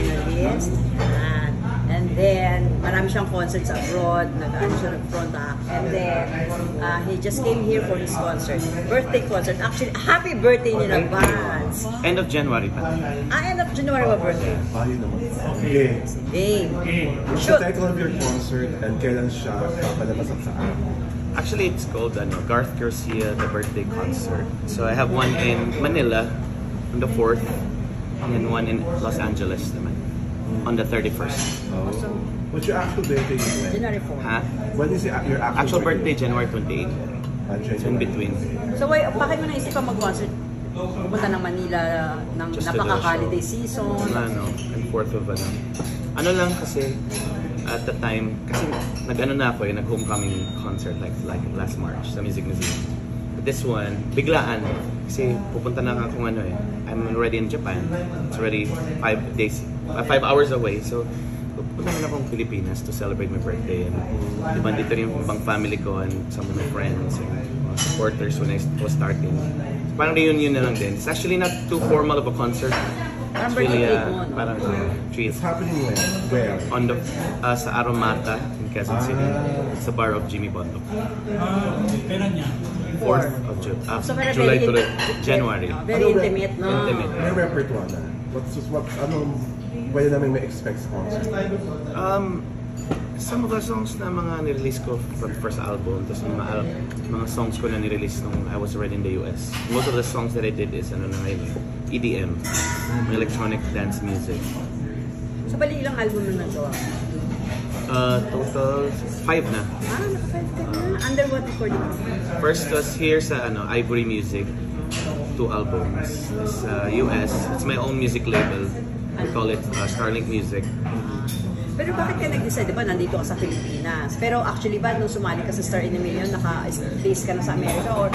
finalist. And then, marami siyang concerts abroad, nag-ano siya nag-front act. And then, he just came here for his concert, birthday concert. Actually, happy birthday in advance. End of January pa. End of January ba birthday? Yun naman. Okay. Dave. What's the title of your concert and kailan siya papalabas at saan? Actually, it's called Garth Garcia, the birthday concert. So I have one in Manila on the 4th, and one in Los Angeles naman on the 31st. Oh. What's your actual birthday? January 4. Ha? When is your Actual birthday, January 28. It's in between. So, bakit mo naisip pa mag-concert? Pumunta ng Manila ng napaka-holiday season? Ano, and 4th of ano lang kasi, at the time, kasi nag-ano na ako nag-homecoming concert like last March sa Music Museum. But this one, biglaan. Kasi pupunta na akong I'm already in Japan. It's already 5 hours away. So, pupunta na akong Pilipinas to celebrate my birthday. And diba, dito rin yung ibang family ko and some of my friends and supporters when I was starting. So, parang reunion na lang din. It's actually not too formal of a concert. It's really parang treat. It's happening where? On the sa Aromata in Quezon City. It's the bar of Jimmy Bondo. Kailan niya? 4th of So, July to January. Very intimate, no? Intimate. May repertoire na. Anong pwede namin may expect sa concert? Some of the songs na mga nirelease ko from first album, tapos mga songs ko na nirelease nung I was already in the US. Most of the songs that I did is EDM, electronic dance music. So, bali ilang album na nagawa? Total 5 na. Naka-5 ka na. Under what recording? First was here sa Ivory Music, 2 albums. It's US, it's my own music label. We call it Starlink Music. Pero bakit ka nag-decide, diba, nandito ka sa Pilipinas? Pero actually ba, nung sumali ka sa Star in a Million, naka-base ka na sa America or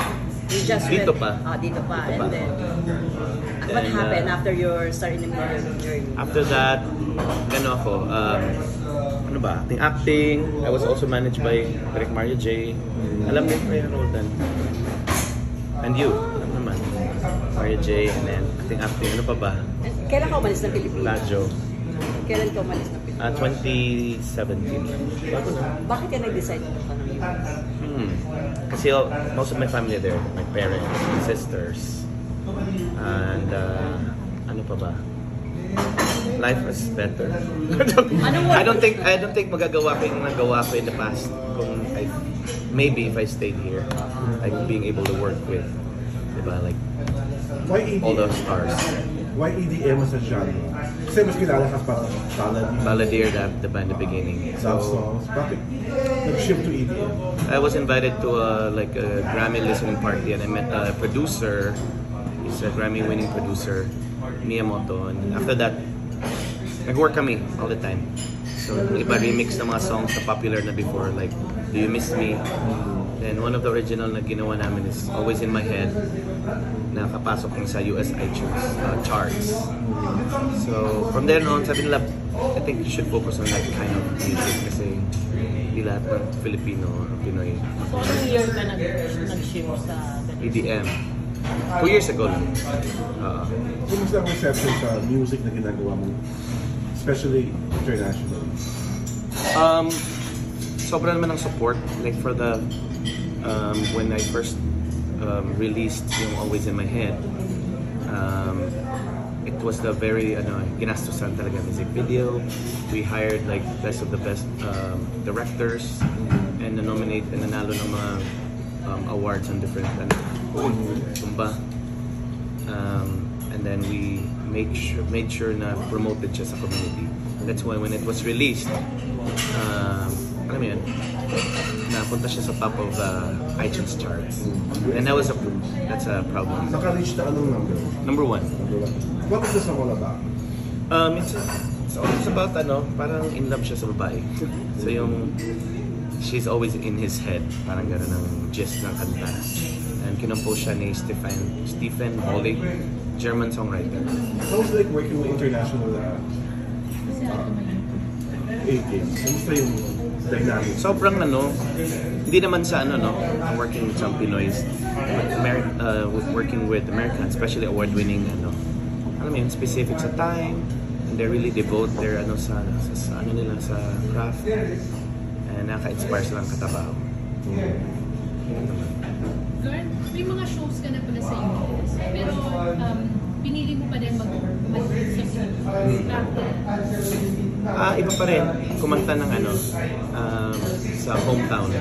you just dito went? pa. Dito pa. And then, what happened after your Star in a Million journey? After that, ako, acting. I was also managed by Rick Mario J. Alam mo yung Roldan. And you, alam naman. Mario J. and then acting. Ano pa ba? Kailan ka umalis ng Pilipinas? Lajo. Kailan ka umalis ng Pilipinas? 2017. Bakit ka nag-decide pumunta ng US? Kasi most of my family are there. My parents, my sisters. And ano pa ba? Life is better. I don't think magagawa ko yung nagawa ko in the past kung maybe if I stayed here, like being able to work with, diba, like all those stars. Why EDM as a genre? Kasi mas kilala ka pa Balladeer, the band at the beginning. Love songs. Bakit nag-shift to EDM? I was invited to a Grammy listening party and I met a producer. He's a Grammy-winning producer, Miyamoto. And after that, nag-work kami all the time. So, iba remix ng mga songs na popular na before, like Do You Miss Me? Then one of the original na ginawa namin is Always in My Head, na kapasok sa US iTunes charts. So from there on, sabi nila, I think you should focus on that kind of music kasi hindi lahat ng Filipino or Pinoy. So anong year ka nag-shift sa EDM? 2 years ago lang. Kumusta ang reception sa music na ginagawa mo? Especially internationally? Sobra naman ng support. Like for the when I first released yung Always in My Head, it was the very ginastusan talaga music video. We hired like best of the best directors and nominate and nanalo ng mga awards on different tumba. And then we made sure na promoted siya sa community. That's why when it was released, alam mo yun, napunta siya sa top of iTunes charts. And that's a problem. Naka-reach na anong number? Number 1. What is the song all about? It's always about parang in love siya sa babae. So she's always in his head. Parang gano'n ng gist ng kanta. And kinompose siya ni Stephen Holy, German songwriter. Sounds like working with international A-games. Kamusta yung dynamic? Sobrang hindi naman sa working with some Pinoys, working with Americans, especially award-winning, alam mo yun, specific sa time, they really devote their ano sa ano nila sa craft, and nakaka-inspire silang katabaho. Lauren, may mga shows ka na pala sa US, pero pinili mo pa rin Iba pa rin kumanta ng ano sa hometown.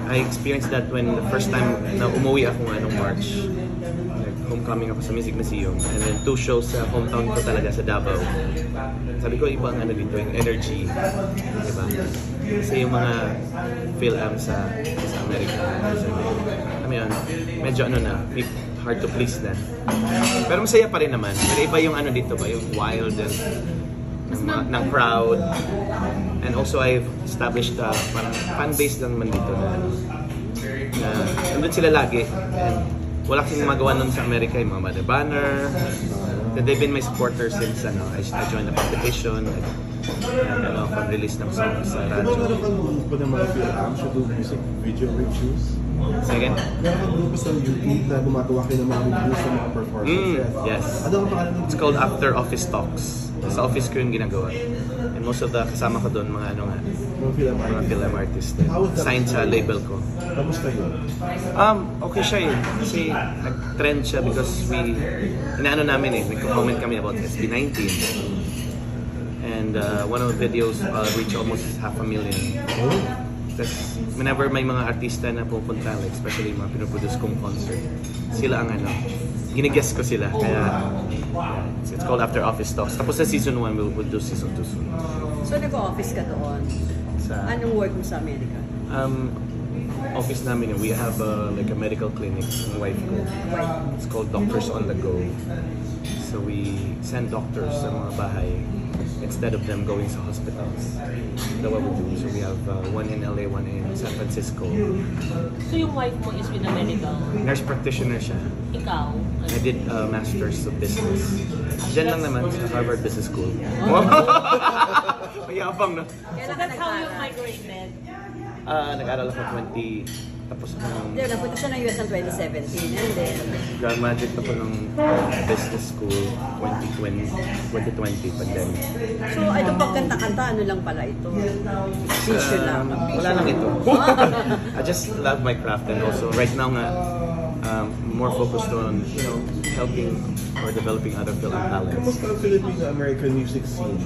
I experienced that when the first time na umuwi ako March. Homecoming ako sa Music Museum, and then 2 shows sa hometown ko talaga sa Davao. Sabi ko, ibang ano dito, yung energy, diba? Kasi yung mga film sa America, I mean, medyo ano na, hard to please na. Pero masaya pa rin naman. Pero iba yung ano dito ba, yung wild and ng crowd. And also I've established parang fan base lang naman dito na nandun sila lagi. And wala kasing magawa nun sa Amerika, yung mga Mother Banner. They've been my supporters since I joined the competition. Pag-release ng songs sa radyo. Meron kang grupo ng mga film to do music video reviews? Second? Meron kang grupo sa YouTube na gumagawa kayo ng mga reviews sa mga performances? Yes. Ano ang pangalan ng It's called After Office Talks. Sa office ko yung ginagawa. And most of the kasama ko doon, mga ano nga, mga film artists din. Signed sa label ko. Kamusta yun? Okay siya eh. Kasi nag-trend siya because inaano namin nagko-comment kami about SB19. And one of the videos reached almost 500,000. That's whenever may mga artista na pupunta, like especially mga pinoproduce kong concert, sila ang ginigas ko sila. Kaya it's called After Office Talks. Tapos sa season 1, we'll do season 2 soon. So nag-office ka doon? Anong work mo sa Amerika? Office namin, we have like a medical clinic ng wife ko. It's called Doctors on the Go. So we send doctors sa mga bahay instead of them going sa hospitals. That's what we do. So we have one in LA, one in San Francisco. So yung wife mo is with a medical? Nurse practitioner siya. Ikaw? I did Masters of Business. Diyan lang naman sa Harvard Business School. Mayabang na. So that's how you migrated? Nag-aral ako 20, tapos ako ng... Hindi, napunta siya ng US ng 2017 and then... Graduate ako ng business school 2020 pandemic. So, itong pagkanta-kanta, ano lang pala ito? Teacher lang. Wala lang ito. I just love my craft, and also right now nga, more focused on, helping or developing other film talents. Kamusta ang Filipino-American music scene?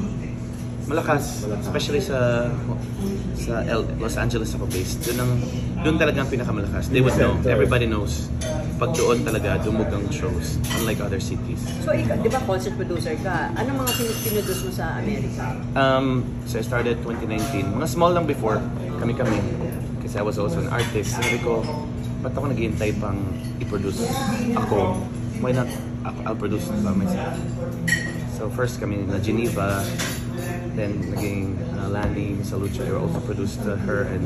Malakas, especially sa Los Angeles ako based. Doon talaga ang pinakamalakas. They would know. Everybody knows. Pag doon talaga dumugang shows, unlike other cities. So, di ba concert producer ka? Anong mga pinuduce mo sa Amerika? So I started 2019. Mga small lang before, kami. Kasi I was also an artist. Sabi ko, ba't ako naghihintay pang i-produce ako? Why not I'll produce by myself? So first kami na Geneva, then naging Lani Salucha, I also produced her, and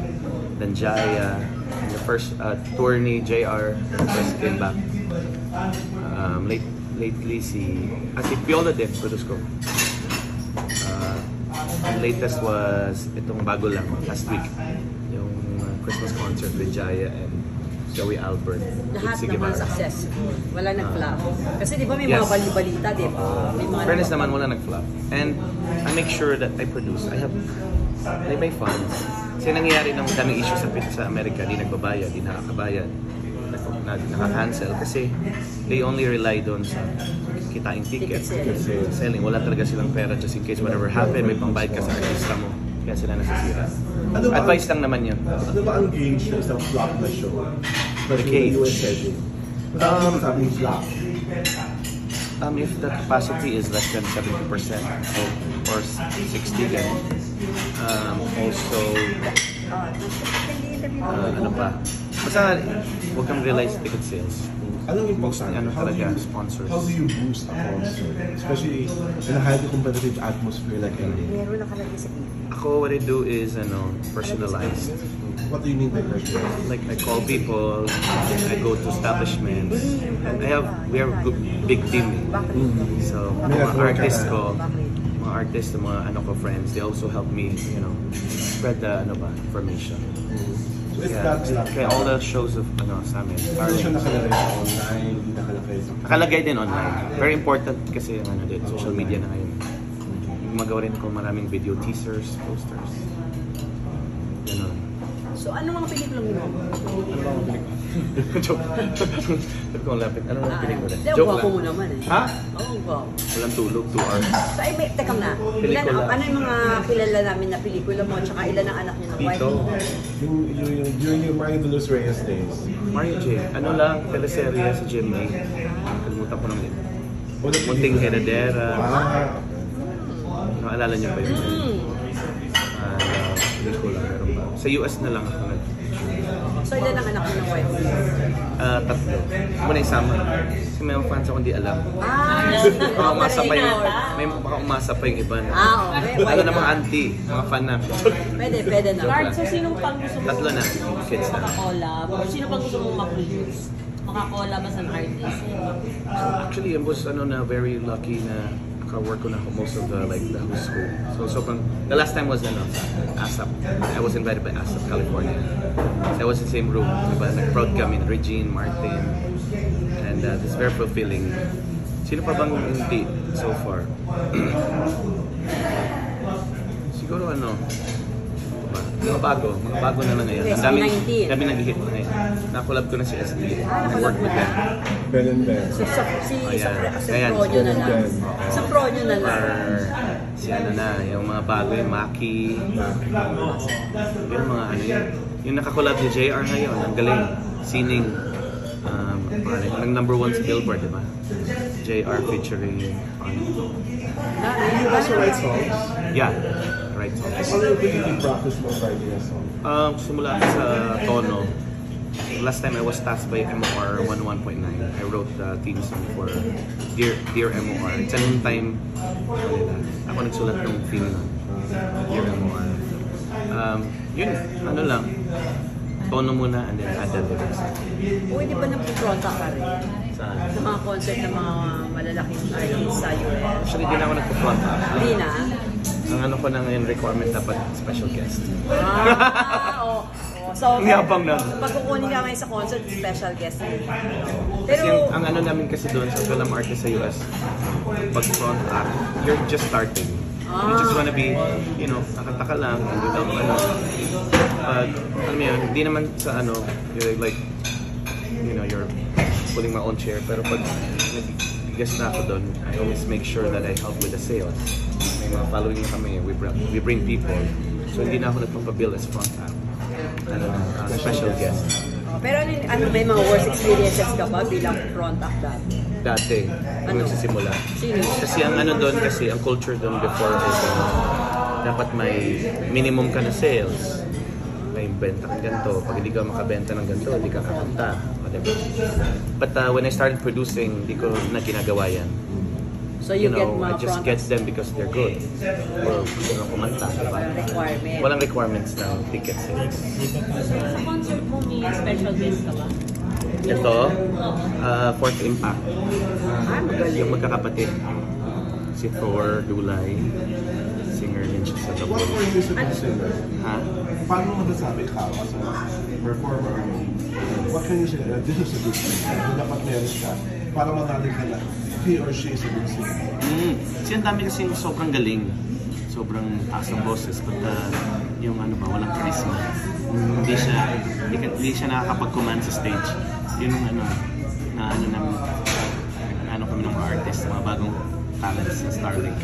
then Jaya. And the first tour ni JR first came back. Lately si Piolo din produce ko. Latest was itong bago lang last week, yung Christmas concert with Jaya and Joey Albert. Lahat naman successful. Wala nag-flop. Kasi di ba may mga bali-balita, di ba? May mga fairness naman, wala nag-flop. And I make sure that I produce. I may funds. Kasi nangyayari ng daming issue sa Amerika, di nagbabayad, di nakakabayad, nakaka-cancel. Kasi they only rely doon sa kitain ticket, selling. Wala talaga silang pera just in case whatever happen, may pambayad ka sa artista mo. Kaya sila nasisira. Advice lang naman yun. Ano ba ang gauge ng isang flop na show? The gauge? Sabing flop. If the capacity is less than 70% or 60 then also ano pa? Basta huwag kang realize ticket sales. Anong importante? Ano talaga, sponsors. How do you boost a concert? Especially in a highly competitive atmosphere like LA. meron nakalagay sa TV. Ako, what I do is personalized. What do you mean by personalized? Like I call people, I go to establishments. We have a big team. So mga artists ko, mga friends, they also help me, spread the information. So it's that Kaya all the shows of sa amin. Hindi siya nakalagay sa online, hindi nakalagay sa... Nakalagay din online. Very important kasi yung social media na ngayon. gumagawa rin ako maraming video teasers, posters. Ganun. So, ano mga pelikulang mo? Joke. Sabi ko ang lapit. Ano ang pelikula? Hindi, ang Joke gwapo lang. mo naman eh. Ha? Oo, ang gwapo. Walang tulog, 2 hours. So, ay, teka na. Pelikula. Ano yung mga kilala namin na pelikula mo? Tsaka ilan ang anak niyo ng wife Dito. mo? During yung Mario de los Reyes days. Mario J. Ano lang, teleserye sa GMA. Kalimutan ko naman yun. Munting Heredera. Naalala niyo pa yun? Pelikula, meron pa. Sa US na lang ako So, ilan ang anak niyo ng wife mo? tatlo. Muna isama. Kasi may mga fans ako hindi alam. Baka umasa pa yung, baka umasa pa yung iba. Okay. Lalo na mga auntie, mga fan na. Pwede na. Lard, so sinong pang gusto mo Tatlo na, kids na. makakollab? Or sino pang gusto mong mag-produce? Makakollab as an artist? Actually, I was very lucky na naka-work ko na ako most of the whole school. So the last time was ASAP. I was invited by ASAP, California. So I was in the same room. Diba? Nag-proud kami, Regine, Martin. And it's very fulfilling. Sino pa bang hindi so far? Siguro mga bago na lang ngayon. Ang dami nag-hit na ngayon. Na-collab ko na si SB. I-work with them. Ben and Ben. So, sa Ayan. pro nyo na lang. Sa pro nyo na lang. Or si yung mga bago, yung Maki. Yung mga yun. Yung nakakolab ni JR ngayon, ang galing. Sining. Ang number 1 sa Billboard, di ba? JR featuring You also write songs? Yeah, right songs. Ano yung pinag-practice mo writing a song? Simula sa tono. Last time I was tasked by MOR 11.9. I wrote the theme song for Dear MOR. It's a noontime. Ako nagsulat ng theme nun. Dear MOR. Yun, lang. Tono muna and then add the lyrics. Pwede ba nagpupronta ka rin? Saan? Sa mga concert ng mga malalaking artists sa US? Actually, di na ako nagpo-front up. Hindi na? Ang ko na ngayon requirement dapat special guest. So, Ang yabang na. Pag kukunin ka ngayon sa concert, special guest. Kasi Pero, ang namin kasi doon sa film artist sa US, pag front act, you're just starting. You just wanna be, nakataka lang, without hindi naman sa you're like, you're pulling my own chair. Pero pag nag-guest na ako doon, I always make sure that I help with the sales. May mga following na kami, we bring people. So hindi na ako nagpapabill as front act. Special guest. pero may mga worst experiences ka ba bilang front act dati? Dati, nung nagsisimula. Sino? Kasi ang doon kasi, ang culture doon before is dapat may minimum ka na sales. May benta ka ganito. Pag hindi ka makabenta ng ganito, hindi ka kakanta. But when I started producing, hindi ko na ginagawa yan. So you get mga I just front get them because they're good. Or kumanta. Diba? requirement. Walang requirements ng ticket sales. Sa concert mo, may special guest ka ba? Ito, Fourth Impact. Magaling. Yung magkakapatid. Si Thor, Dulay, singer din siya sa The What were you supposed to say? Ha? Paano mo nasabi ka as a performer? What can you say? This is a good singer. Dapat meron siya. Para manalig ka na. He or she is a good singer. Kasi ang dami kasi sobrang galing. Sobrang taas ng boses. But yung walang charisma. Hindi siya nakakapag-command sa stage. Yun yung kami ng mga artists, mga bagong talents sa Starlink.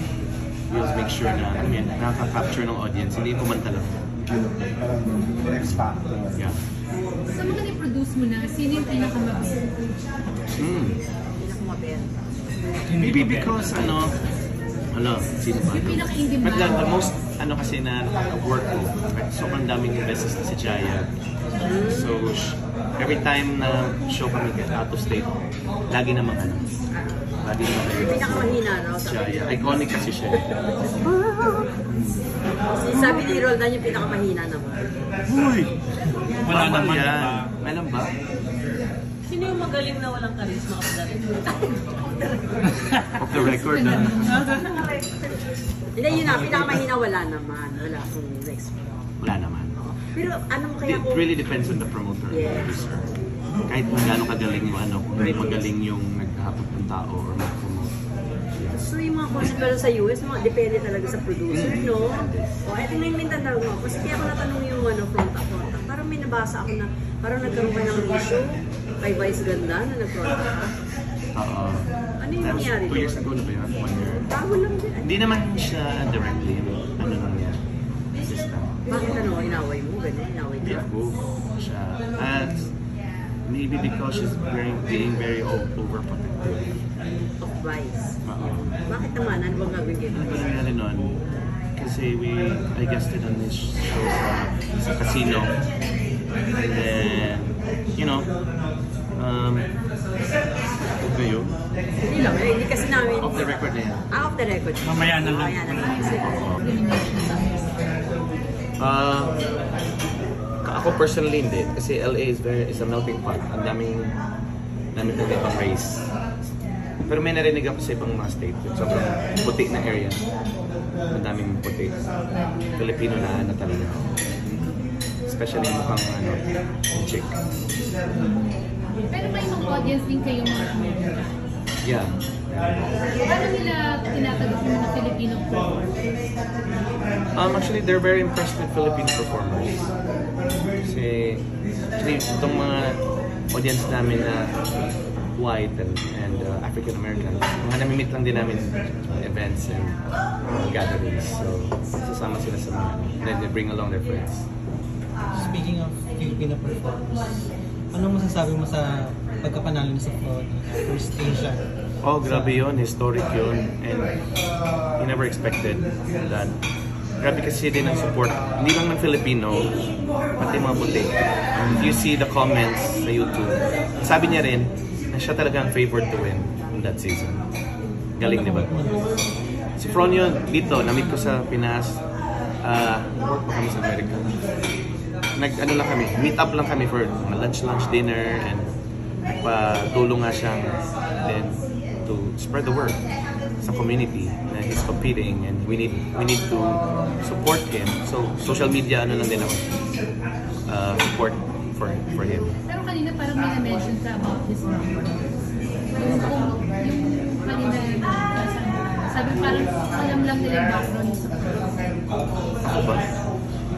We always make sure na nakaka-capture ng audience, hindi kumanta lang. Parang X Factor. Yeah. Sa mga ni-produce mo na, sino yung pinakamabisa? Maybe because sino ba? Yung pinaka-indie But the band. most kasi na nakaka-work ko, sobrang daming beses na si Jaya. So, every time na show kami out of state, lagi namang Pinakamahina, no? Jaya. Iconic kasi siya. Sabi ni Roldan yung pinakamahina naman. Uy! Wala naman yan. ba? Alam ba? Sino yung magaling na walang charisma of the Off the record na. Hindi, yun na, pinakamahina wala naman. Wala akong next. Wala naman. Pero anong kaya It kung... really depends on the promoter. Yes. Producer. Kahit magano kagaling yung kung magaling yung naghahapot ng tao or mag-promote. So yung mga concert pala sa US, mga depende talaga sa producer, no? O, eto na yung Mindanao mo. Kasi kaya ako natanong yung front-a-front. Parang may nabasa ako na, parang nagkaroon ka ng issue kay Vice Ganda na nag-front ka. Oo. Ano yung nangyari? 2 years ago na ba yun? 1 year? Bago lang din. Hindi naman siya directly, ano lang niya, assistant. Bakit inaway mo? Ganun, inaway Hindi ka? ako siya. And maybe because she's being very overprotective. Of Vice. Oo. Bakit naman? Ano bang gagawin? Ano ba nangyari nun? Kasi I guested on this show sa casino. And then, you know, okay yun. Hindi lang, hindi kasi namin... Off the record na yan. Off the record. Mamaya na lang. Mamaya na lang. Ako personally hindi. Kasi LA is a melting pot. Ang daming ibang race. Pero may narinig ako sa ibang mga state. Sobrang puti na area. Ang daming puti. Filipino na talaga. Especially mukhang chick. Pero may mga audience din kayo mga Amerika. Yeah. Paano nila tinatanggap yung mga Filipino performers? Actually, they're very impressed with Filipino performers. Kasi, actually, itong mga audience namin na white and African American, mga namimit lang din namin sa events and gatherings. So, sasama sila sa mga, then they bring along their friends. Speaking of Filipino performers, anong masasabi mo sa pagkapanalo niya sa First Asia? Oh, grabe yun. Historic yun. And you never expected that. Grabe kasi din ang support. Hindi lang ng Filipino, pati mga puti. If you see the comments sa YouTube, sabi niya rin na siya talaga ang favored to win in that season. Galing, di ba? Si Fron yun, dito, na-meet ko sa Pinas. Work pa kami sa Amerika. Nag-ano lang kami, meet up lang kami for lunch, dinner, and nagpatulong nga siyang then to spread the word sa community na he's competing and we need to support him. So social media ano lang din ako support for him. Pero kanina parang may na-mention ka about his number. Yung kanina sabi parang alam lang nila yung background sa Ako ba?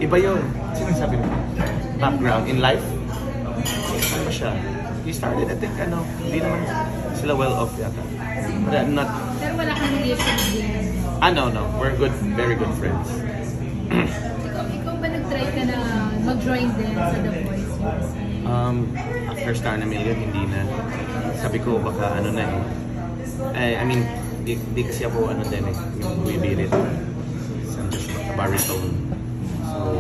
Iba yun. Sinasabi mo? Background in life? Ano ba siya? He started, I think, hindi naman sila well off yata. But I'm not... Pero wala kang relation with him. No. We're good, very good friends. Ikaw ba nag-try ka na mag-join din sa The Voice USA? After Star na Million, hindi na. Sabi ko, baka na I mean, di kasi ako din yung buibirit. I'm just a baritone. So,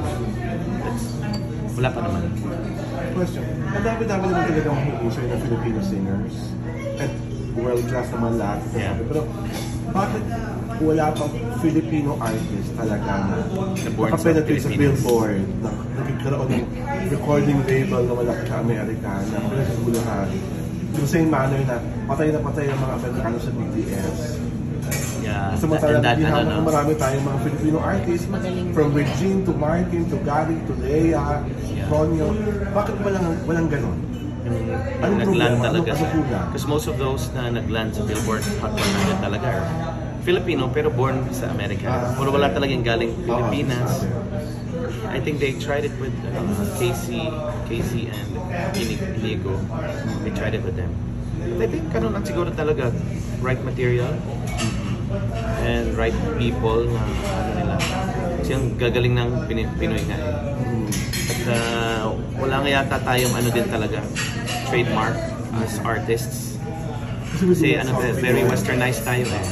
wala pa naman. Question. Ang dami-dami naman talagang humuusay ng Filipino singers. At world-class naman lahat. Yeah. Pero bakit wala pang Filipino artist talaga na born sa nakapenetrate sa Pilipinas? Billboard, na nagkakaroon ng recording label na malaki sa Amerika, na pinagkaguluhan. Yung same manner na patay ang mga Amerikano sa BTS. Yeah, Samantalang and that, marami tayong mga Filipino artists, from Regine to Martin to Gary to Leia, Tonyo. Bakit walang ganon? Anong nagland problema? talaga. Anong kulang? Because most of those na nagland sa Billboard Hot 100 talaga are Filipino pero born sa Amerika. Puro wala talagang galing Pilipinas. I think they tried it with Casey and Inigo. They tried it with them. But I think lang siguro talaga right material and right people na nila. Kasi ang gagaling ng Pinoy nga eh. At wala nga yata tayong din talaga trademark as artists. Kasi very westernized tayo eh.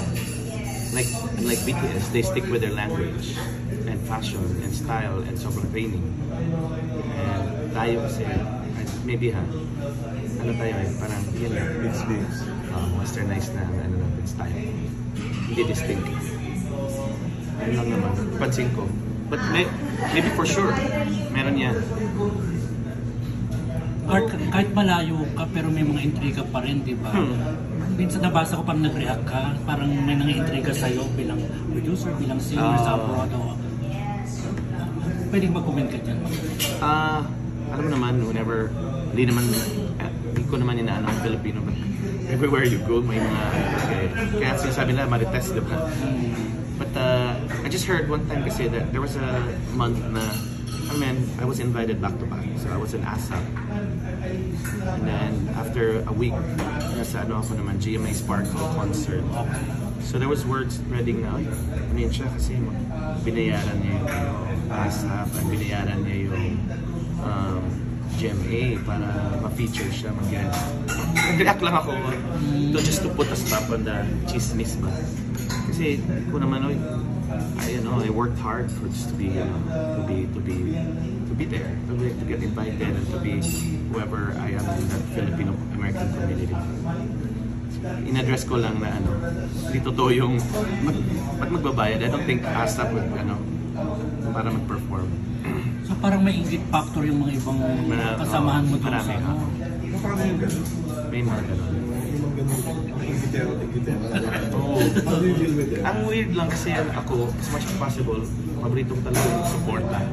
Like BTS, they stick with their language and fashion and style and sobrang training. And tayo kasi, maybe tayo eh, parang yun lang. Westernized na natin style. Hindi distinct. Yun lang naman. Pansin ko. But maybe for sure, meron yan. Art, kahit malayo ka, pero may mga intriga pa rin, di ba? Minsan nabasa ko parang nag-react ka, parang may nangi-intriga sa'yo bilang producer, bilang singer sa abroad. Pwedeng mag-comment ka dyan. Alam mo naman, whenever, hindi ko naman inaano ang Filipino, but everywhere you go, may mga, kaya sinasabi nila, marites, di ba? But I just heard one time kasi that there was a month na, I was invited back to back. So I was in ASAP. And then after a week, nasa ano ako naman, GMA Sparkle concert. So there was words spreading na, siya kasi binayaran niya yung ASAP, at binayaran niya yung GMA para ma-feature siya, mag-guest. Nag-react lang ako just to put a stop on the chismis ba. Kasi ko naman, I worked hard for just to be there, to get invited and to be whoever I am in that Filipino American community. In-address ko lang na hindi totoo yung ba't magbabayad. I don't think ASAP would para mag-perform. So parang may ingit factor yung mga ibang kasamahan mo doon sa ano? May mga ganun. How do you deal with it? Ang weird lang kasi ako, as much as possible, paborito ko talaga yung support ng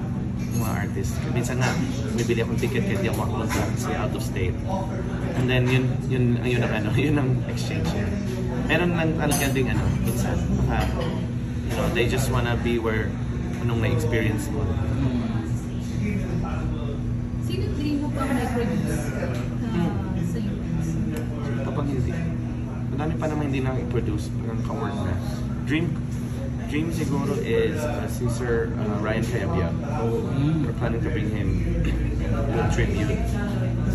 mga artists. Minsan nga, bibili akong ticket kahit di ako makulunta kasi out of state. And then yun ang exchange. Meron lang talaga ding minsan, they just wanna be where anong na-experience mo. Sino dream mo pang na-produce sa US? Kapag hindi. Madami pa naman hindi na i-produce, parang ka-work na. Dream siguro is si Sir Ryan Cayabyab. We're planning to bring him to a tribute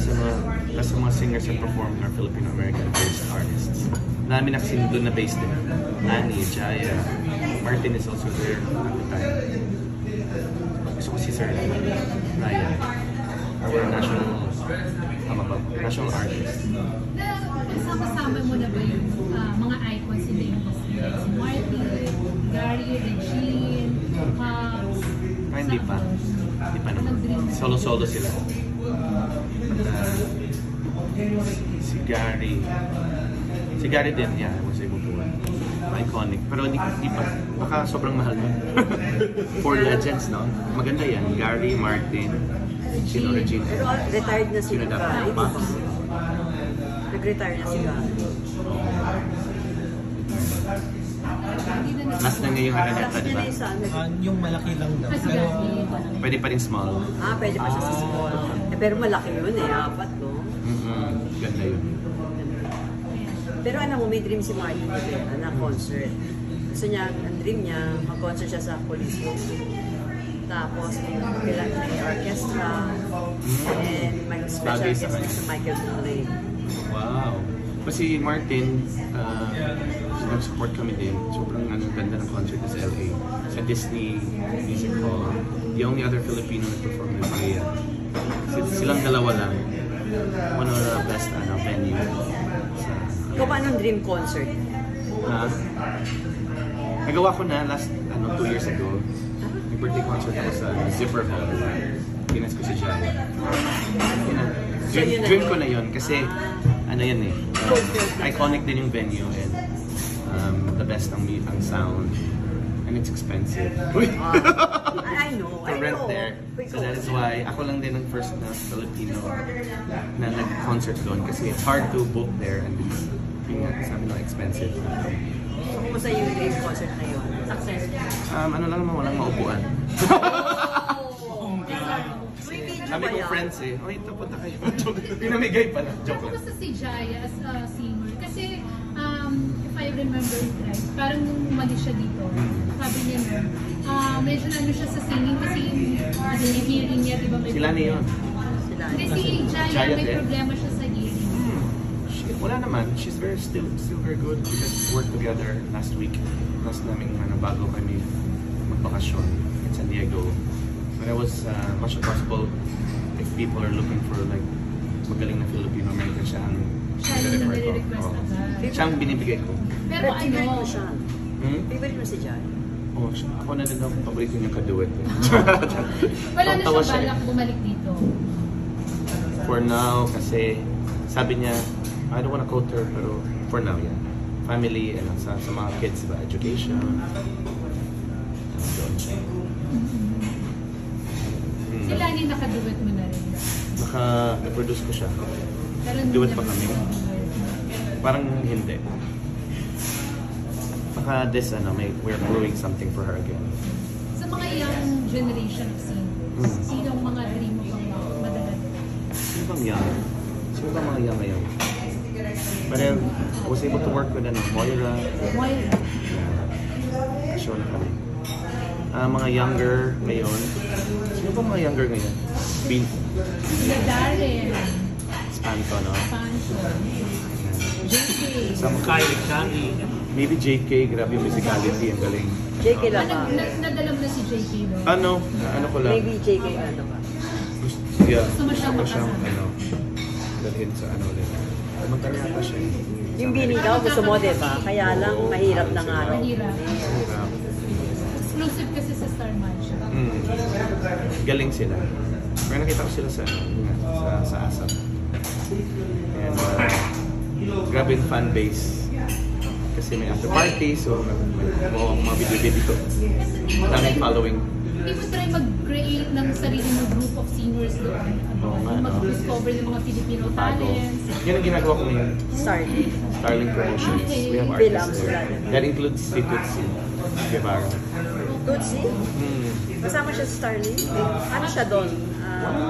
sa mga singers and performers are Filipino-American-based artists. Dami na kasi doon na based din. Nani, Jaya, Martin is also there at the time. Gusto ko si Sir Ryan, our national artist. Kasama-sama mo na ba yung mga icons in the industry? Si Martin, Gary, Regine, Pops? Hindi pa naman. Solo-solo sila. Si Gary din, I was able to iconic. Pero hindi pa, baka sobrang mahal nun. Four legends, no? Maganda yan. Gary, Martin, Regine. Pero retired na si Sino dapat? Gary. Pops. Nag-retire na si Gary. Last na ngayon ang kaneta, di ba? Yung malaki lang daw. Kasi Pero Gary, Pwede pa rin small. Pwede pa siya sa small. Pero malaki yun apat, no? Ganda yun. Pero alam mo, may dream si Martin Rivera na concert. Gusto niya, ang dream niya, mag-concert siya sa Coliseum. Tapos may orchestra, and may special Bagay sa guest kanya. si Michael Bublé. Wow. Kasi Martin, nag-support kami din. Sobrang ganda ng concert sa LA. Sa Disney Music Hall. The only other Filipino na perform is Leia. Silang dalawa lang. One of the best venue. Ikaw ba anong dream concert? Nagawa ko na last 2 years ago. May birthday concert ako sa Zipper Hall. Pinas ko si Jaya. Dream ko na yun kasi iconic din yung venue and the best ang sound and it's expensive. I know. To rent there. So that is why ako lang din ang first na Filipino na nag-concert doon kasi it's hard to book there and it's sabi no expensive. So, kumusta yung dream concert na yun? success. Ano lang naman, walang maupuan. Sabi ko friends oy, punta kayo. Pinamigay pala. Joke lang. Kumusta si Jaya as a singer? Kasi, if I remember it right, parang nung umalis siya dito, sabi niya medyo siya sa singing kasi yung hearing niya, di ba? Sila na yun. Hindi si Jaya, may problema siya sa hearing. Wala naman. She's still very good. We just worked together last week. Last namin bago kami magbakasyon in San Diego. But it was much as possible if people are looking for like magaling na Filipino-American siya ang nire-request agad. siya ang binibigay ko. Pero favorite mo siya? Favorite mo si Jaya? Oh, ako na din ang paborito niya kaduet. Wala na siya balak bumalik dito. For now, kasi sabi niya, I don't wanna quote her, pero for now, yeah. Family and sa mga kids, ba, education. Sila ni nakaduet mo na rin. Na-produce ko siya. Pero hindi Do it pa naman kami. siya. Parang hindi. Baka this, we're brewing something for her again. Sa mga young generation of singers, sinong mga dream mo bang madalag? Sino bang young? Sino bang mga young ngayon? But I was able to work with Moira. Moira. Show na kami. Mga younger ngayon. Sino ba mga younger ngayon? Bean. Sila Darren. Spanto, no? Pancho. JK. Some Kylie. maybe JK, grabe yung musicality, ang galing. JK lang ba? Nadala mo na si JK mo? Ano ko lang. Maybe JK ano ba? Yeah. Gusto mo siyang Gusto ko makasama. dalhin sa ulit. Magkanya pa siya. Yung Bini daw, gusto mo, diba? Kaya lang, mahirap na nga raw. Mahirap. Exclusive kasi sa Star Match. Galing sila. Pero nakita ko sila sa ASAP. And grabe yung fan base. Kasi may after party, so may mga video ko. Daming following. Hindi mo try mag-create ng sarili ng group of singers doon. Oo nga, no? Mag-discover ng mga Filipino Bago. talents. Yan ang ginagawa ko ngayon. Starling Promotions. We have Bill artists there. Amsterdam. That includes si Tutsi Guevara. Tutsi? Kasama siya sa Starling? Ano siya doon?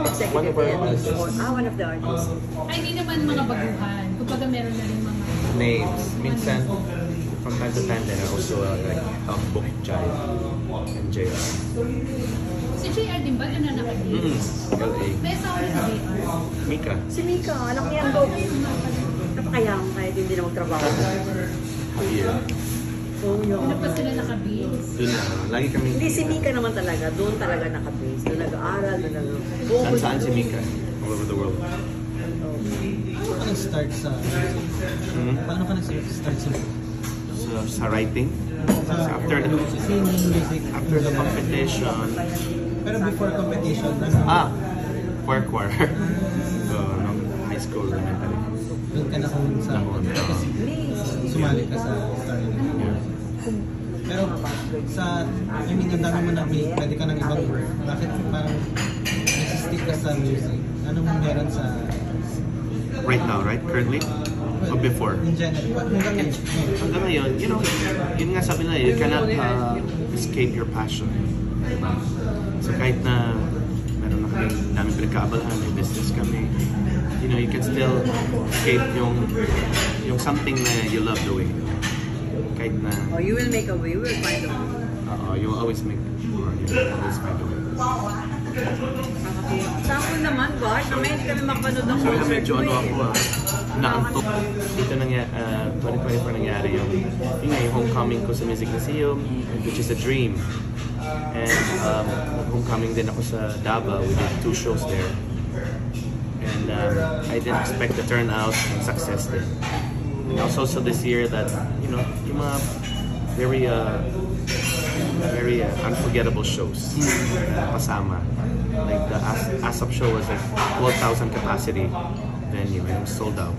Executive One of our head? artists. One of the artists. Ay, hindi naman mga baguhan. Kumbaga meron na rin mga Names. Minsan, from time to time, then I also book Jai and JR. Si JR din ba? Ano nakabili? LA. May asawa rin si JR. Mika. Si Mika, alam niya ang go. Napakayang kahit hindi na magtrabaho. Javier. Oh, Ano pa sila nakabili? Doon na. Lagi kami. Hindi, si Mika naman talaga. Doon talaga nakabase. Doon nag-aaral, doon nag-focus. Saan si Mika? All over the world. Paano ka nag-start sa Paano ka nag-start sa Sa writing. After singing, music? after the competition. Pero before competition, Choir. So, nung high school, elementary. doon ka na kung sa kasi sumali ka sa Starling. Yeah. Pero sa, I mean, ang dami mo na pwede ka ng ibang work. Bakit parang nag-stick ka sa music? Anong meron sa Right now, right? Currently? Or before? in general? Hanggang ngayon, yun nga sabi nila, you cannot escape your passion. Diba? So kahit na meron na kami namin pinagkaabalahan, may business kami, you can still escape yung something na you love doing. Kahit na, Oh, you will make a way. You will find a way. you will always find a way. Sample naman, gosh. Mamaya hindi kami makapanood ng So concert. medyo ako naantok. Dito 2024 nangyari yung homecoming ko sa Music Museum, which is a dream. And homecoming din ako sa Davao. We did 2 shows there. And I didn't expect the turnout and success there. And also this year that, yung mga very unforgettable shows kasama. Like the ASAP show was like 12,000 capacity venue and it was sold out.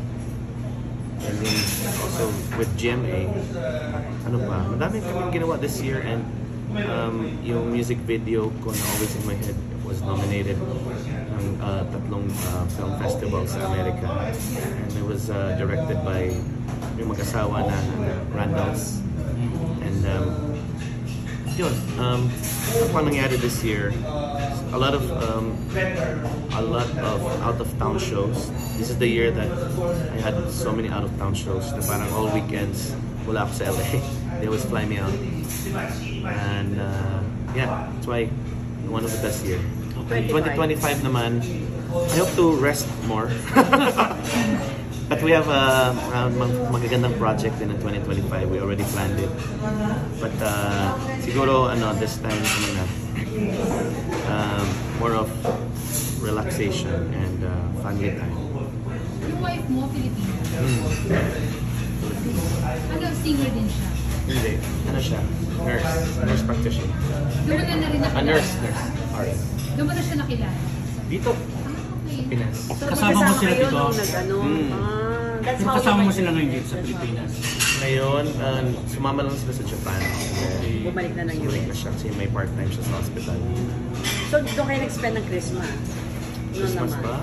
And then also with GMA, madami kaming ginawa this year, and yung music video ko na Always in My Head was nominated ng 3 film festivals sa America. And it was directed by yung mag-asawa na Randalls. And ano nangyari this year, a lot of out of town shows. This is the year that I had so many out of town shows na parang all weekends wala ako sa LA. They always fly me out. And that's why one of the best year. 2025 naman, I hope to rest more. But we have a magagandang project in 2025. We already planned it. But siguro this time more of relaxation and family time. Yung wife mo, Filipino. Ano, singer din siya? Hindi. Ano siya? Nurse practitioner. Doon mo na rin A nakilala. nurse. RN. Doon mo na siya nakilala. Dito. Okay. Pinas. So, Kasama mo sila kayo dito? nung nag-ano. That's how Kasama you mo sila ngayon dito sa Pilipinas. Ngayon, sumama lang sila sa Japan. Bumalik na ng Bumalik US. na siya kasi may part-time siya sa hospital. So, doon kayo nag-spend ng Christmas? Christmas naman. ba?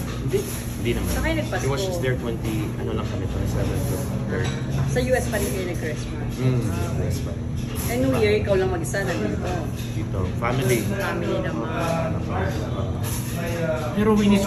Hindi naman. Saka kayo nagpasko. It was just there 20, ano lang kami, 27th to 3rd. Sa US pa rin kayo nag-Christmas. Yes ba? Eh, New Year, ikaw lang mag-isa nandito. Dito, family. Family naman. Ano pa? Pero Winnie's